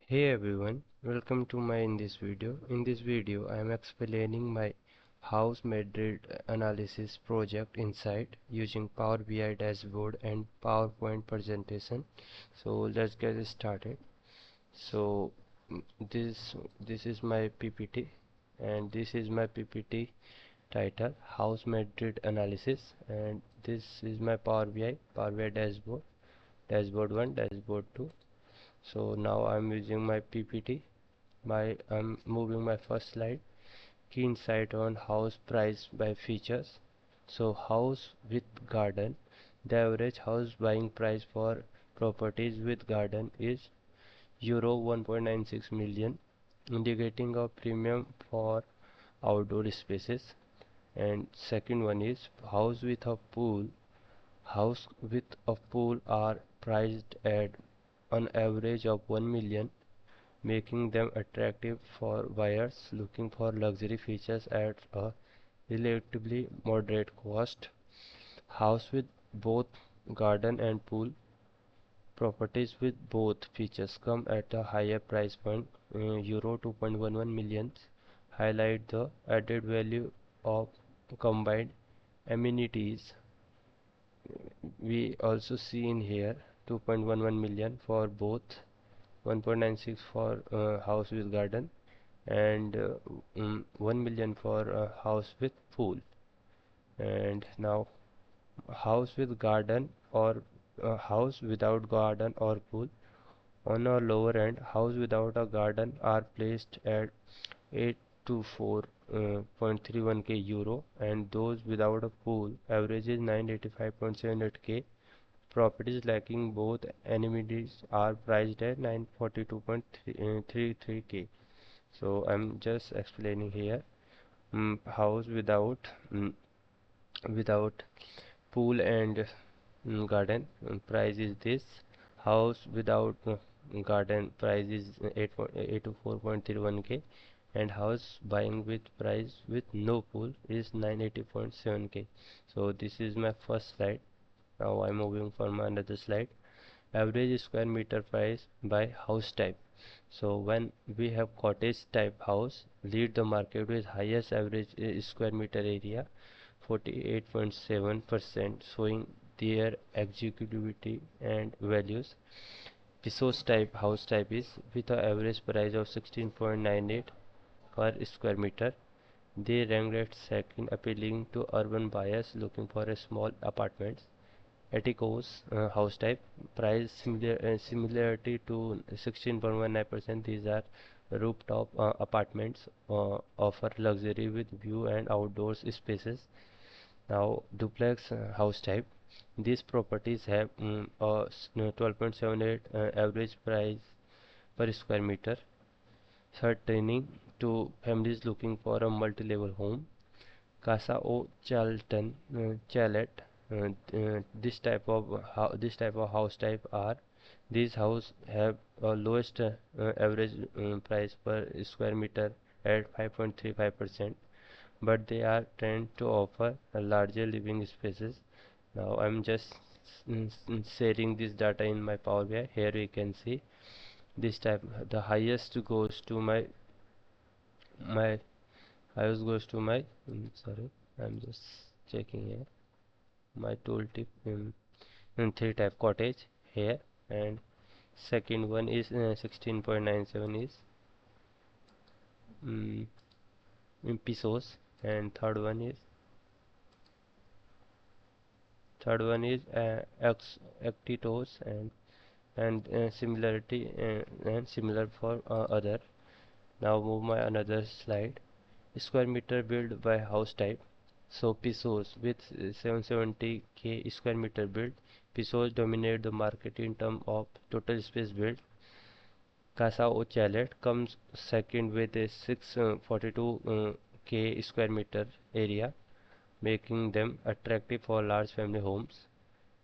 Hey everyone, welcome to my in this video. In this video, I am explaining my house Madrid analysis project inside using Power BI dashboard and PowerPoint presentation. So let's get started. So this is my PPT and this is my PPT title House Madrid analysis, and this is my Power BI dashboard, dashboard 1, dashboard 2. So now I'm using my PPT. I'm moving my first slide. Key insight on house price by features. So house with garden. The average house buying price for properties with garden is euro 1.96 million, indicating a premium for outdoor spaces. And second one is house with a pool. House with a pool are priced at an average of 1 million, making them attractive for buyers looking for luxury features at a relatively moderate cost. House with both garden and pool. Properties with both features come at a higher price point, euro 2.11 million, highlight the added value of combined amenities. We also see in here 2.11 million for both, 1.96 for house with garden, and 1 million for a house with pool. And now house with garden or house without garden or pool. On a lower end, house without a garden are placed at 8 to 4.31k euro, and those without a pool average is 985.78k. Properties lacking both amenities are priced at 942.33k. So I'm just explaining here. House without pool and garden, price is this. House without garden price is 884.31k, and house buying with price with no pool is 980.7k. So this is my first slide. Now I'm moving for my another slide. Average square meter price by house type. So when we have cottage type house lead the market with highest average square meter area, 48.7%, showing their executability and values. Pisos type house type is with an average price of 16.98 per square meter. They ranked at second, appealing to urban buyers looking for a small apartments. Etico's house type price similarity to 16.19%. These are rooftop apartments, offer luxury with view and outdoors spaces. Now duplex house type. These properties have a 12.78 average price per square meter, pertaining to families looking for a multi-level home. Casa o Charlton Chalet. This type of house type are these house have a lowest average price per square meter at 5.35%, but they are tend to offer a larger living spaces. Now I'm just sharing this data in my Power BI. Here we can see this type. The highest goes to my highest goes to my sorry, I'm just checking here my tooltip in three type cottage here, and second one is 16.97 is um, in pesos, and third one is Actitos, and similarity and similar for other. Now move my another slide. Square meter built by house type. So pesos with 770k square meter built. Pesos dominate the market in terms of total space built. Casa o Chalet comes second with a 642k square meter area, making them attractive for large family homes.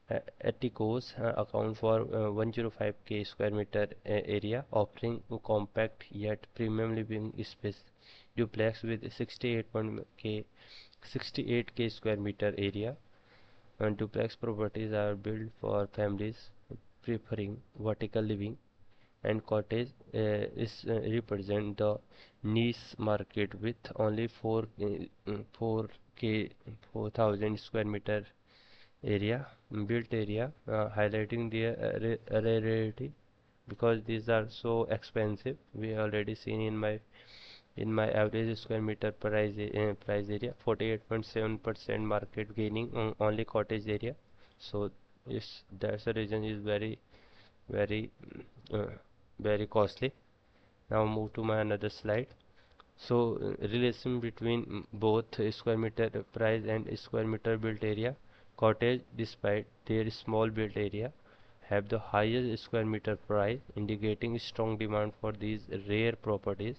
Atticos account for 105k square meter area, offering a compact yet premium living space. Duplex with 68k square meter area. And duplex properties are built for families preferring vertical living. and cottage is represent the niche market with only 4k 4000 square meter area built area, highlighting their rarity because these are so expensive. We already seen in my average square meter price area 48.7% market gaining on only cottage area. So is that's the reason is very uh, very costly. Now move to my another slide. So relation between both square meter price and square meter built area, cottage despite their small built area have the highest square meter price, indicating strong demand for these rare properties.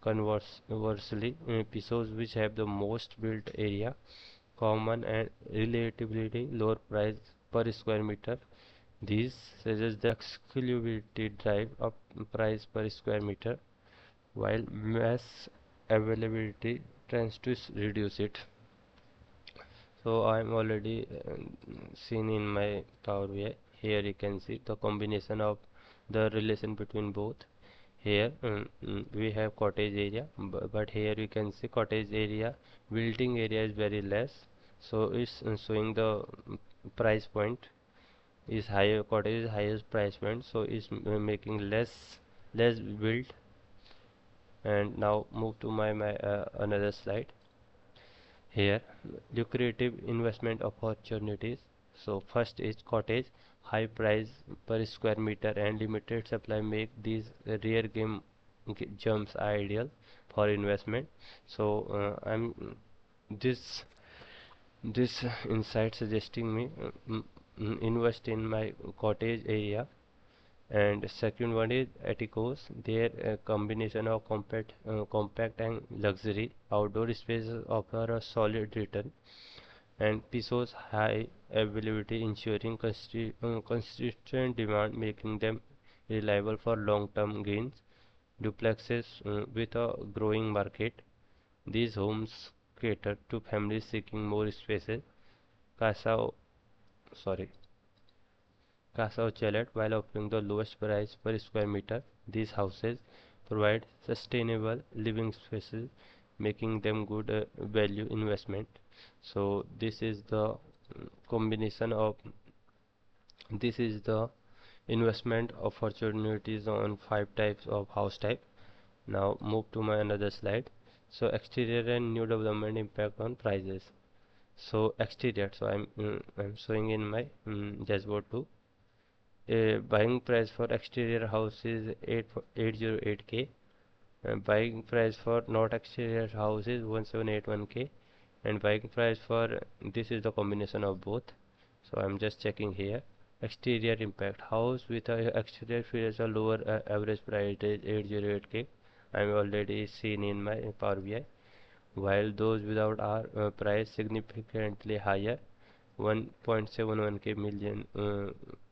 Conversely, episodes which have the most built area, common and relatively lower price per square meter. These suggest the exclusivity drive up price per square meter, while mass availability tends to reduce it. So I'm already seen in my Power BI. Here you can see the combination of the relation between both. Here we have cottage area, but here you can see cottage area, building area is very less. So it's showing the price point is higher, cottage is highest price point, so it's making less build. And now move to my another slide. Here, lucrative investment opportunities. So first is cottage, high price per square meter and limited supply make these rare gems ideal for investment. So I'm this this insight suggesting me invest in my cottage area. And second one is Atticos. Their combination of compact and luxury outdoor spaces offer a solid return, and Piso's high availability ensuring consistent demand, making them reliable for long-term gains. Duplexes with a growing market. These homes cater to families seeking more spaces. Casa, sorry, Casa Chalet, while offering the lowest price per square meter, these houses provide sustainable living spaces, making them good value investment. So combination of this is the investment opportunities on five types of house type. Now move to my another slide. So exterior and new development impact on prices. So exterior. So I'm showing in my dashboard too. Buying price for exterior house is 808k, and buying price for not exterior house is 1781k, and buying price for this is the combination of both. So I'm just checking here. Exterior impact house with a exterior features a lower average price is 808k. I'm already seen in my Power BI, while those without are price significantly higher, 1.71k million,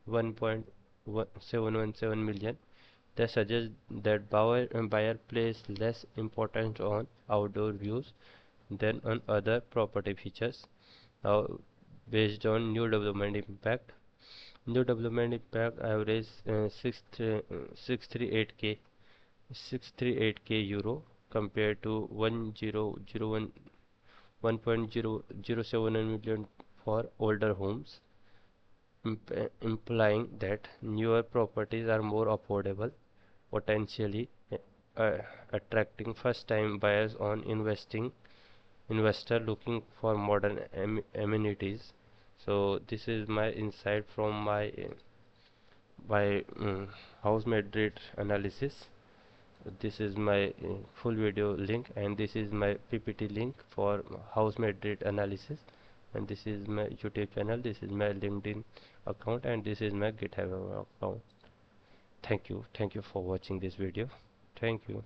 1.717 million. That suggests that buyer place less importance on outdoor views than on other property features. Now, based on new development impact average 638k euro compared to 1001 1.007 million for older homes, implying that newer properties are more affordable, potentially uh, attracting first-time buyers on investor looking for modern amenities. So this is my insight from my house Madrid analysis. This is my full video link, and this is my PPT link for house Madrid analysis, and this is my YouTube channel, this is my LinkedIn account, and this is my GitHub account. Thank you for watching this video. Thank you.